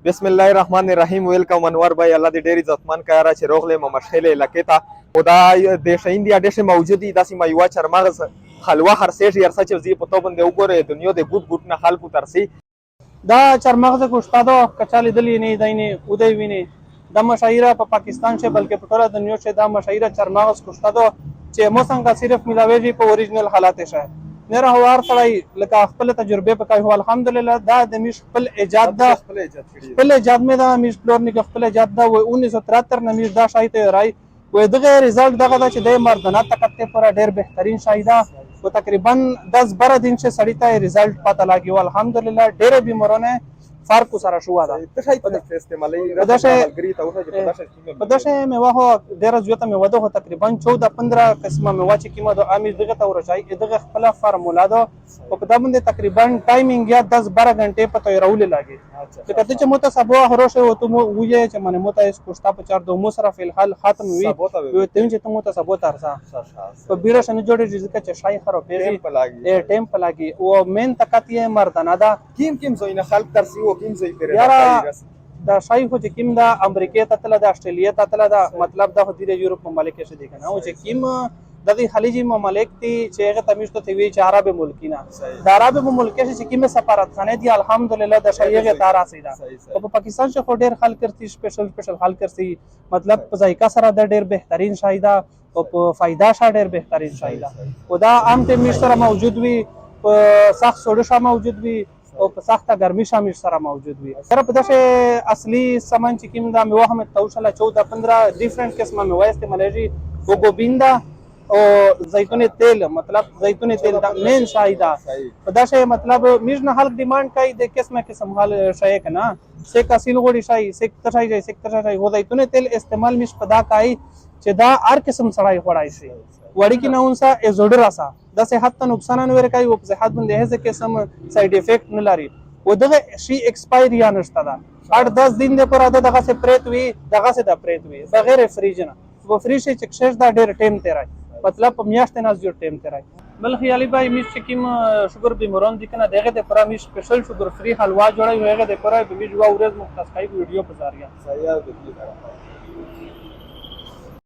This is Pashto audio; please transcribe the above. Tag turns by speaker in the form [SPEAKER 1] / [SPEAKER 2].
[SPEAKER 1] بسم الله الرحمن الرحیم. ویلکم انور بای، الله دې ډېر عزتمن کاره چې روغلې مو مشخلې علاقې ته او دا د شیندیا ډېر موجودی داسې میوه چرمغز حلوا خرڅېږي هر څه چې زی په تو باندې وګوره دنیا د ګوټ ګوټ نه خلکو ترسي
[SPEAKER 2] دا چرمغز استادو کچالي دلی نه دینه ودی ویني د مشاهيره په پاکستان شه بلکې په ټوله دنیا شه دا مشاهيره چرمغز استادو چې مو څنګه صرف ملاويږي په اوریجنل حالات شه نه هوار سړی لکه خپل تجربه پکای هو الحمدلله دا د میش خپل ایجاد دا خپل ایجاد مې دا میش فلور نه خپل ایجاد دا و 1973 نه میش دا شای ته راي و دغه ریزلټ دغه چې د مردانه تکته پر ډېر بهترین شای دا و تقریبا 10-12 دن سے سړی ته ریزلټ پته لاګي الحمدلله ډېر بیمارونه فرق سره شو دا
[SPEAKER 1] څه استعمالي ملګری ته وځي
[SPEAKER 2] په دشه میوه هو ډېر زیاته میوه ده تقریبا 14-15 قسمه میوه چې کیمه د امیر دغه ته ورچای دغه خپل فارمولا ده او په دمن تقریبا ټایمینګ یا 10-12 غنټه په تیرول لاګي چې کته چې مو ته سبو هروشه و ته مو وې چې منه مو ته اس کوشتا په 4 2 سره فل حال ختم وي ته چې مو ته سبو ترسا په بیره شنه جوړې چې چې شای خرو پیږي ټیم پلاګي او مین تکاتیه مردانه دا
[SPEAKER 1] کیم زوینه خلک ترسي او کیم زوی پر
[SPEAKER 2] دا شای خو چې کیم دا امریکا ته تل د استرالیا ته تل دا مطلب دا د یورپ ممالک شه دي کنه او چې کیم د خلیجی ممالک دي چې هغه تمیش ته وی چې عرب ملکینا د عرب ممالک شه چې کیم سفارتخانه دي الحمدلله د شایغه تارا سیدا او په پاکستان شه خو ډیر حل کرتی سپیشل حل کرتی مطلب په ذایقه سره د ډیر بهترین شایدا او په فائدہ شه ډیر بهترین شایدا او دا عام تمیش سره موجود وي په سخت سوډ شه موجود وي او په سخته ګرمي شامل سره موجود وي سره په دغه اصلي سامان چې کوم دا میوه هم توشله 14-15 ډیفرنٹ قسمه میوه استعمالېږي او ګوبیندا او زیتون تیل مطلب زیتون تیل دا مین شایدا په دغه مطلب میز نه خلک ډیماند کوي د قسمه حال شای کنه سیک اصل غوړي شای سیک تشای هو زیتون تیل استعمال میش پدا کوي چې دا هر قسم سړی وړای شي وړي کې نه اونسه ازوډ راسا د صحت ته نقصان نه ورکوي او په صحت باندې هیڅ قسم ساید افیکټ نه لري او دغه شی ایکسپایر یا نشته دا 8-10 دن د پر دغه څه پریت وي دغه څه د پریت وي بغیر فریج نه و فریج چې کښش دا ډېر ټیم تیرای مطلب په میاشت نه زیات ټیم تیرای بل خیالي بای میش چې کیم شوګر بیماران دي کنه دغه د پر میش سپیشل شوګر فری حلوا جوړي هغه د پر به میش وا ورځ مختص کوي ویډیو په ذریعہ
[SPEAKER 1] صحیح